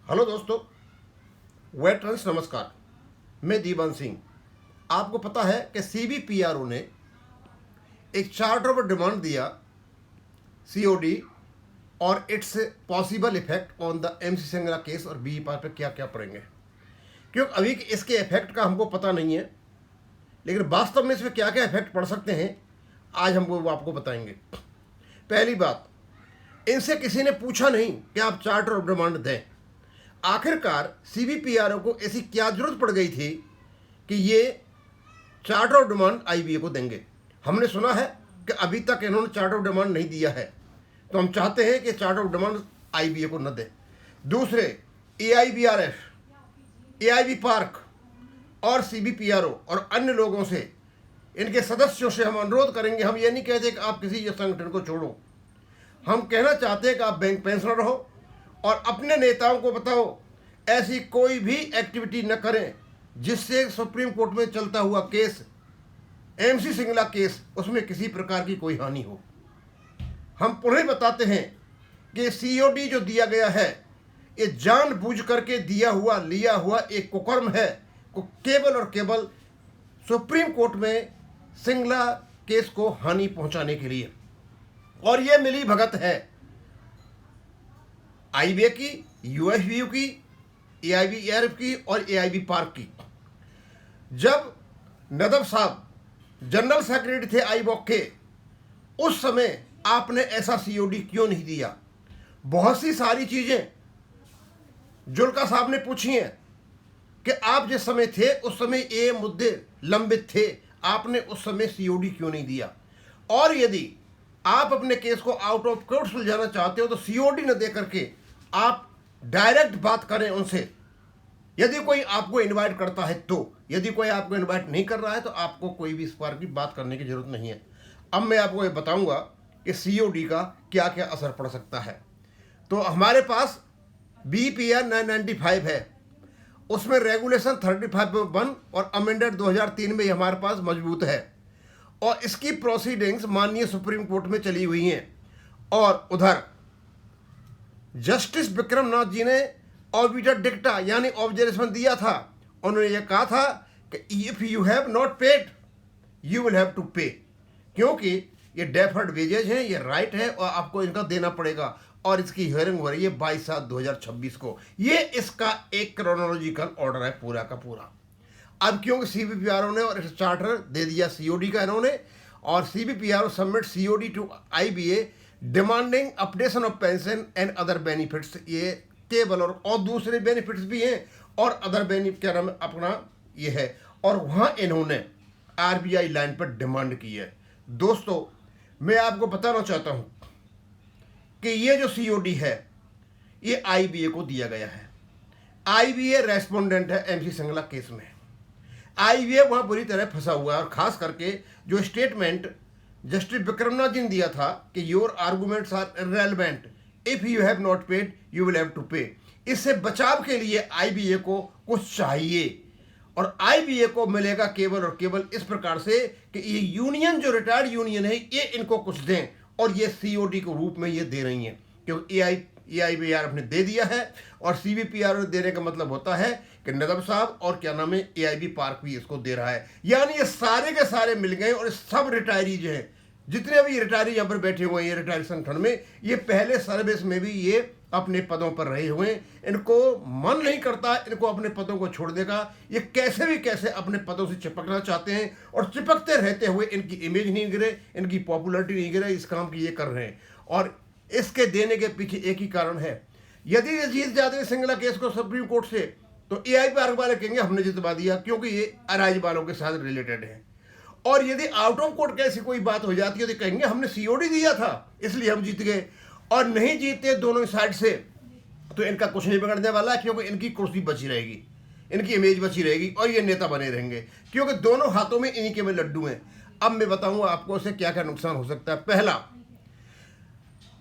Hello दोस्तों, veterans नमस्कार। मैं दीवान सिंह। आपको पता है कि सीबीपीआरओ ने एक चार्टर ऑफ डिमांड दिया सीओडी और it's possible effect on the MC Singla case और बी पार पे क्या क्या पड़ेंगे, क्योंकि अभी इसके इफेक्ट का हमको पता नहीं है, लेकिन वास्तव में इसमें क्या क्या इफेक्ट पड़ सकते हैं आज हम वो आपको बताएंगे। पहली बात, इनसे किसी ने पूछा नहीं कि आप चार्टर ऑफ डिमांड दें। आखिरकार सीबीपीआरओ को ऐसी क्या जरूरत पड़ गई थी कि ये चार्टर ऑफ डिमांड आईबीए को देंगे। हमने सुना है कि अभी तक इन्होंने चार्टर ऑफ डिमांड नहीं दिया है, तो हम चाहते हैं कि चार्टर ऑफ डिमांड आईबीए को न दें। दूसरे, एआईबीआरएफ, एआईबी पार्क और सीबीपीआरओ और अन्य लोगों से, इनके सदस्यों से हम अनुरोध करेंगे। हम ये नहीं कहते कि आप किसी संगठन को छोड़ो, हम कहना चाहते हैं कि आप बैंक पेंशनर रहो और अपने नेताओं को बताओ ऐसी कोई भी एक्टिविटी न करें जिससे सुप्रीम कोर्ट में चलता हुआ केस, एमसी सिंगला केस, उसमें किसी प्रकार की कोई हानि हो। हम पुनः बताते हैं कि सीओडी जो दिया गया है ये जानबूझ करके लिया हुआ एक कुकर्म है, केवल और केवल सुप्रीम कोर्ट में सिंगला केस को हानि पहुंचाने के लिए। और ये मिली भगत है आईबीए की, यूएफबीयू की, एआईबीआरएफ की और एआईबी पार्क की। जब नदब साहब जनरल सेक्रेटरी थे आईबॉक के, उस समय आपने ऐसा सीओडी क्यों नहीं दिया? बहुत सी सारी चीजें जुल्का साहब ने पूछी हैं कि आप जिस समय थे उस समय ये मुद्दे लंबित थे, आपने उस समय सीओडी क्यों नहीं दिया? और यदि आप अपने केस को आउट ऑफ कोर्ट सुलझाना चाहते हो तो सीओडी न दे करके आप डायरेक्ट बात करें उनसे। यदि कोई आपको इनवाइट करता है तो, यदि कोई आपको इनवाइट नहीं कर रहा है तो आपको कोई भी इस बार की बात करने की जरूरत नहीं है। अब मैं आपको ये बताऊंगा कि सीओडी का क्या क्या असर पड़ सकता है। तो हमारे पास बीपीआर 995 है, उसमें रेगुलेशन 35(1) और अमेंडेड 2003 में हमारे पास मजबूत है और इसकी प्रोसीडिंग्स माननीय सुप्रीम कोर्ट में चली हुई हैं। और उधर जस्टिस विक्रमनाथ जी ने ऑबिटर डिक्टा यानी ऑब्जर्वेशन दिया था। उन्होंने ये कहा था कि if you have not paid you will have to pay, क्योंकि ये डेफर्ड वेजेज हैं, ये राइट है और आपको इनका देना पड़ेगा। और इसकी हियरिंग हो रही है 22/7/2026 को। ये इसका एक क्रोनोलॉजिकल ऑर्डर है पूरा का पूरा। अब क्योंकि सीबीपीआरओ ने और चार्टर दे दिया सीओडी का इन्होंने, और CBPRO submit COD to IBA demanding updation of pension and other benefits. ये केवल और दूसरे बेनिफिट्स भी हैं और अदर बेनिफिट क्या नाम अपना ये है। और वहाँ इन्होंने आरबीआई लाइन पर डिमांड की है। दोस्तों, मैं आपको बताना चाहता हूँ कि ये जो सीओडी है ये आईबीए को दिया गया है। आईबीए रेस्पोंडेंट है एमसी सिंगला केस में। आईबीए वहाँ बुरी तरह फंसा हुआ है और खास करके जो स्टेटमेंट जस्टिस विक्रमनाथ जी ने दिया था कि your arguments are irrelevant, if you have not paid you will have to pay. इससे बचाव के लिए आईबीए को कुछ चाहिए और आईबीए को मिलेगा केवल और केवल इस प्रकार से कि ये यूनियन जो रिटायर्ड यूनियन है ये इनको कुछ दें, और ये सीओडी के रूप में ये दे रही हैं क्योंकि एआईबीआरएफ ने दे दिया है और सीबीपीआरओ देने का मतलब होता है कि नदब साहब और क्या नाम है एआईबी पार्क भी इसको दे रहा है। यानी ये सारे के सारे मिल गए और सब रिटायरी जो हैं, जितने भी रिटायरी यहाँ पर बैठे हुए हैं ये रिटायरी संगठन में, ये पहले सर्विस में भी ये अपने पदों पर रहे हुए हैं। इनको मन नहीं करता इनको अपने पदों को छोड़ देगा। ये कैसे भी कैसे अपने पदों से चिपकना चाहते हैं और चिपकते रहते हुए इनकी इमेज नहीं गिरे, इनकी पॉपुलरिटी नहीं गिरे, इस काम की ये कर रहे हैं। और इसके देने के पीछे एक ही कारण है, यदि ये जीत जाते हैं सिंगला केस को सुप्रीम कोर्ट से तो एआई पार्क वाले कहेंगे हमने जितवा दिया, क्योंकि ये अराइज वालों के साथ रिलेटेड है। और यदि आउट ऑफ कोर्ट कैसी कोई बात हो जाती है तो कहेंगे हमने सीओडी दिया था इसलिए हम जीत गए। और नहीं जीते दोनों साइड से तो इनका कुछ नहीं बिगड़ने वाला, क्योंकि इनकी कुर्सी बची रहेगी, इनकी इमेज बची रहेगी और ये नेता बने रहेंगे, क्योंकि दोनों हाथों में इन्हीं के में लड्डू हैं। अब मैं बताऊंगा आपको इससे क्या क्या नुकसान हो सकता है। पहला,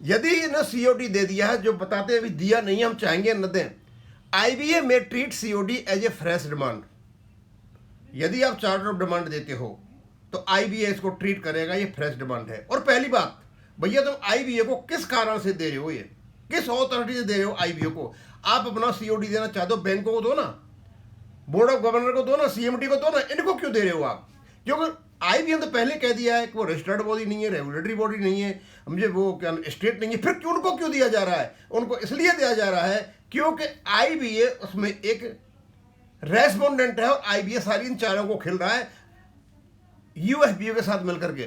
यदि इन्हें सीओडी दे दिया है, जो बताते हैं अभी दिया नहीं, हम चाहेंगे न दें, आईबीए में treat COD as a fresh demand. यदि आप चार्टर ऑफ डिमांड देते हो तो आईबीए इसको ट्रीट करेगा ये फ्रेश डिमांड है। और पहली बात, भैया तुम आईबीए को किस कारण से दे रहे हो, ये किस अथॉरिटी से दे रहे हो आईबीए को? आप अपना सीओडी देना चाहते हो, बैंकों को दो ना, बोर्ड ऑफ गवर्नर को दो ना, सीएमडी को दो ना, इनको क्यों दे रहे हो आप? क्योंकि आईबीए तो पहले कह दिया है कि वो रजिस्टर्ड बॉडी नहीं है, रेगुलेटरी बॉडी नहीं है, मुझे वो क्या स्टेट नहीं है, फिर क्यों उनको क्यों दिया जा रहा है? उनको इसलिए दिया जा रहा है क्योंकि आईबीए उसमें एक रेस्पोंडेंट है और आईबीए सारी इन चारों को खिल रहा है यूएफबीओ के साथ मिलकर के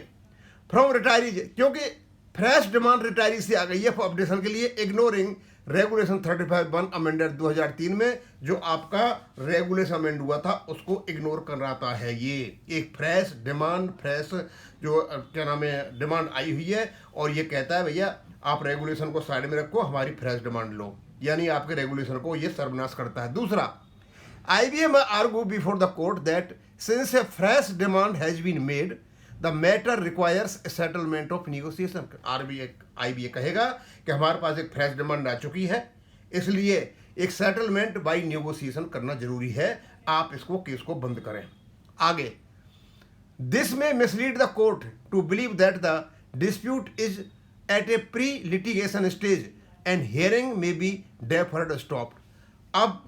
फ्रॉम रिटायरीज, क्योंकि फ्रेश डिमांड रिटायरी से आ गई है फॉर अपडेशन के लिए, इग्नोरिंग रेगुलेशन 35(1) अमेंडेड 2003 में जो आपका रेगुलेशन अमेंड हुआ था उसको इग्नोर कर रहा है। ये एक फ्रेश डिमांड, फ्रेश जो क्या नाम है डिमांड आई हुई है और ये कहता है भैया आप रेगुलेशन को साइड में रखो, हमारी फ्रेश डिमांड लो, यानी आपके रेगुलेशन को ये सर्वनाश करता है। दूसरा, IBM argue before the court that since a fresh demand has been made, the matter requires a settlement of negotiation. IBA कहेगा कि हमारे पास एक फ्रेश डिमांड आ चुकी है, इसलिए एक सेटलमेंट बाय नेगोशिएशन करना जरूरी है, आप इसको केस को बंद करें। आगे, this may mislead the court to believe that the dispute is at a pre litigation stage and hearing may be deferred stopped. अब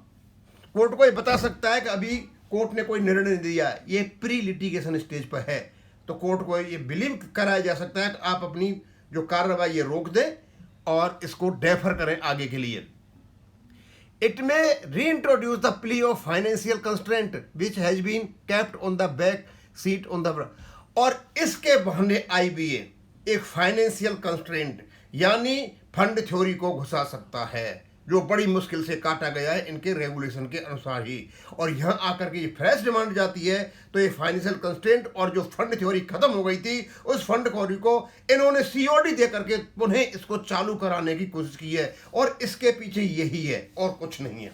कोर्ट को ये बता सकता है कि अभी कोर्ट ने कोई निर्णय नहीं दिया है, ये प्री लिटिगेशन स्टेज पर है, तो कोर्ट को ये बिलीव कराया जा सकता है कि आप अपनी जो कार्रवाई ये रोक दें और इसको डेफर करें आगे के लिए। It may reintroduce the plea of financial constraint which has been kept on the back seat on the, और इसके बहाने आईबीए एक फाइनेंशियल कंस्ट्रेंट यानी फंड थ्योरी को घुसा सकता है जो बड़ी मुश्किल से काटा गया है इनके रेगुलेशन के अनुसार ही, और यहाँ आकर के ये फ्रेश डिमांड जाती है तो ये फाइनेंशियल कंस्ट्रेंट और जो फंड थ्योरी खत्म हो गई थी उस फंड थ्योरी को इन्होंने सीओडी दे करके पुनः इसको चालू कराने की कोशिश की है, और इसके पीछे यही है और कुछ नहीं है।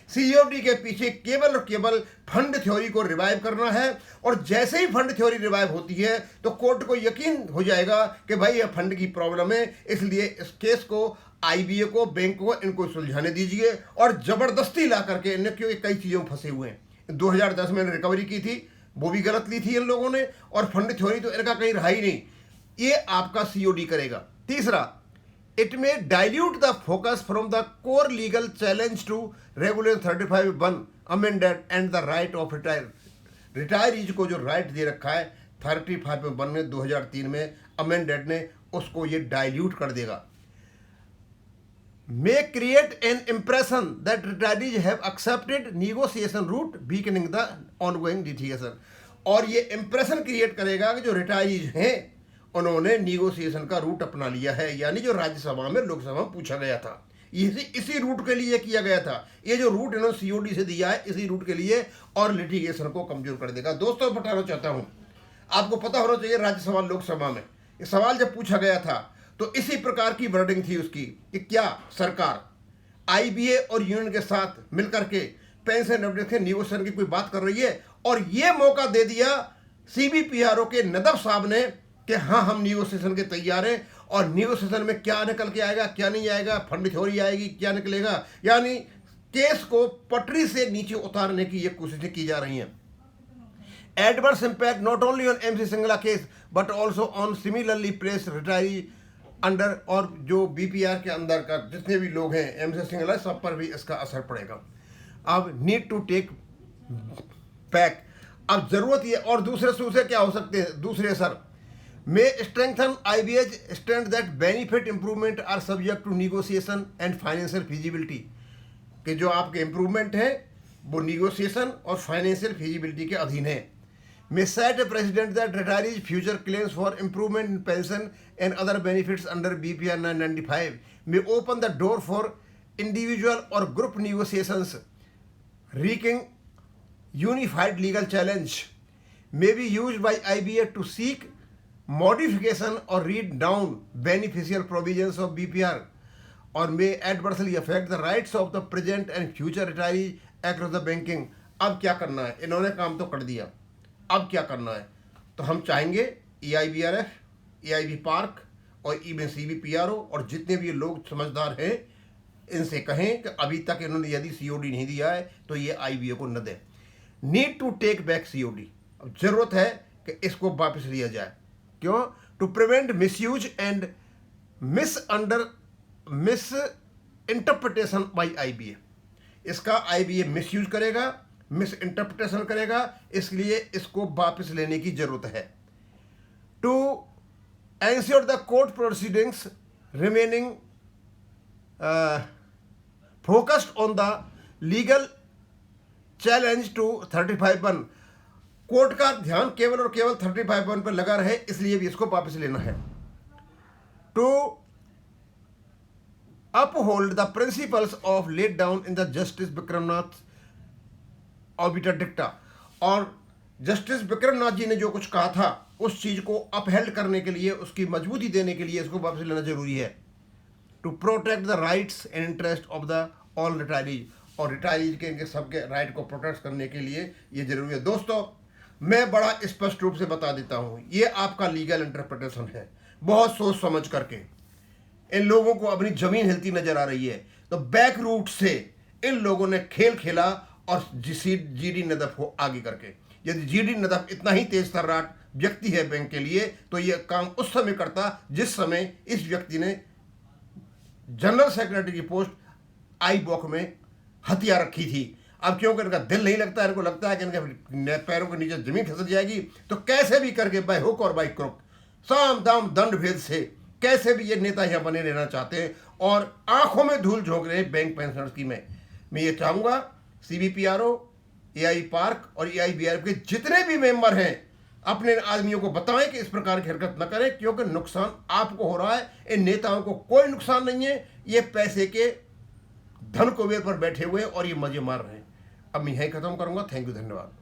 सीओडी के पीछे केवल और केवल फंड थ्योरी को रिवाइव करना है, और जैसे ही फंड थ्योरी रिवाइव होती है तो कोर्ट को यकीन हो जाएगा कि भाई ये फंड की प्रॉब्लम है, इसलिए इस केस को आईबीए को, बैंक को, इनको सुलझाने दीजिए, और जबरदस्ती ला करके इन्हें, क्योंकि कई चीज़ों में फंसे हुए हैं। 2010 में रिकवरी की थी, वो भी गलत ली थी इन लोगों ने, और फंड थ्योरी तो इनका कहीं रहा ही नहीं, ये आपका सीओडी करेगा। तीसरा, it may dilute the focus from the core legal challenge to regulation 35(1) amended and the right of retirees को जो राइट दे रखा है 35(1) में 2003 में अमेंडेड ने, उसको ये डाइल्यूट कर देगा। may create an impression that retirees have accepted negotiation route weakening the ongoing litigation, और ये impression क्रिएट करेगा कि जो रिटायरीज हैं उन्होंने निगोशिएशन का रूट अपना लिया है, यानी जो राज्यसभा में लोकसभा में पूछा गया था इसी रूट के लिए किया गया था, ये जो रूट इन्होंने सीओडी से दिया है इसी रूट के लिए, और लिटिगेशन को कमजोर कर देगा। दोस्तों बताना चाहता हूँ, आपको पता होना चाहिए राज्यसभा लोकसभा में ये सवाल जब पूछा गया था तो इसी प्रकार की वर्डिंग थी उसकी कि क्या सरकार आईबीए और यूनियन के साथ मिलकर के पेंशन अपडेशन निगोशिएशन की कोई बात कर रही है, और ये मौका दे दिया सीबीपीआरओ के नदब साहब ने कि हाँ हम निगोशिएशन के तैयार हैं, और निगोशिएशन में क्या निकल के आएगा क्या नहीं आएगा, फंड थ्योरी आएगी क्या निकलेगा, यानी केस को पटरी से नीचे उतारने की ये कोशिशें की जा रही हैं। Adverse impact not only on MC Singla case but also on similarly placed retiree under, और जो बीपीआर के अंदर का जितने भी लोग हैं एमसी सिंगला, सब पर भी इसका असर पड़ेगा। अब नीड टू टेक बैक, अब जरूरत ये, और दूसरे क्या हो सकते हैं दूसरे असर में strengthen IBA's stand that benefit improvement are subject to negotiation and financial feasibility, कि जो आपके इंप्रूवमेंट हैं वो निगोशिएशन और फाइनेंशियल फिजिबिलिटी के अधीन है। may set a precedent that retirees' future claims for improvement in pension and other benefits under BPR 995 may open the door for individual or group negotiations reaching unified legal challenge may be used by IBA to seek modification or read down beneficial provisions of BPR, or may adversely affect the rights of the present and future retirees across the banking। अब क्या करना है, इन्होंने काम तो कर दिया, अब क्या करना है, तो हम चाहेंगे EIBRF, AIB पार्क और इवन CBPRO और जितने भी लोग समझदार हैं इनसे कहें कि अभी तक इन्होंने यदि COD नहीं दिया है तो ये IBA को न दें। Need to take back COD, अब जरूरत है कि इसको वापस लिया जाए। क्यों? To prevent misuse and interpretation by IBA। इसका IBA मिसयूज करेगा, मिस इंटरप्रिटेशन करेगा, इसलिए इसको वापस लेने की जरूरत है। To ensure the court proceedings remaining focused on the legal challenge to 35(1), court का ध्यान केवल और केवल 35(1) पर लगा रहे, इसलिए भी इसको वापस लेना है। To uphold the principles of laid down in the justice Vikram Nath obiter dicta, और जस्टिस विक्रमनाथ जी ने जो कुछ कहा था उस चीज को अपहेल्ड करने के लिए, उसकी मजबूती देने के लिए इसको वापस लेना जरूरी है। To protect the rights and interest of the all retirees, और रिटायरीज के इनके सबके राइट को प्रोटेक्ट करने के लिए ये जरूरी है। दोस्तों, मैं बड़ा स्पष्ट रूप से बता देता हूँ, ये आपका लीगल इंटरप्रिटेशन है। बहुत सोच समझ करके इन लोगों को अपनी जमीन हिलती नजर आ रही है, तो बैक रूट से इन लोगों ने खेल खेला और GD नदफ को आगे करके। यदि GD नदफ इतना ही तेज तर्राट व्यक्ति है बैंक के लिए, तो यह काम उस समय करता जिस समय इस व्यक्ति ने जनरल सेक्रेटरी की पोस्ट IBOC में हथियार रखी थी। अब क्योंकि इनका दिल नहीं लगता, इनको लगता है कि इनके पैरों के नीचे जमीन खिसक जाएगी, तो कैसे भी करके बाय हुक और बाय क्रुक, साम दाम दंड भेद से कैसे भी ये नेता यहाँ बने रहना चाहते हैं और आंखों में धूल झोंक रहे बैंक पेंशन स्कीम में। मैं ये चाहूँगा CBPRO, AI पार्क और AIBRF के जितने भी मेंबर हैं अपने आदमियों को बताएं कि इस प्रकार की हरकत न करें, क्योंकि नुकसान आपको हो रहा है, इन नेताओं को कोई नुकसान नहीं है। ये पैसे के धन कुबेर पर बैठे हुए और ये मजे मार रहे हैं। अब मैं यहीं खत्म करूंगा। थैंक यू, धन्यवाद।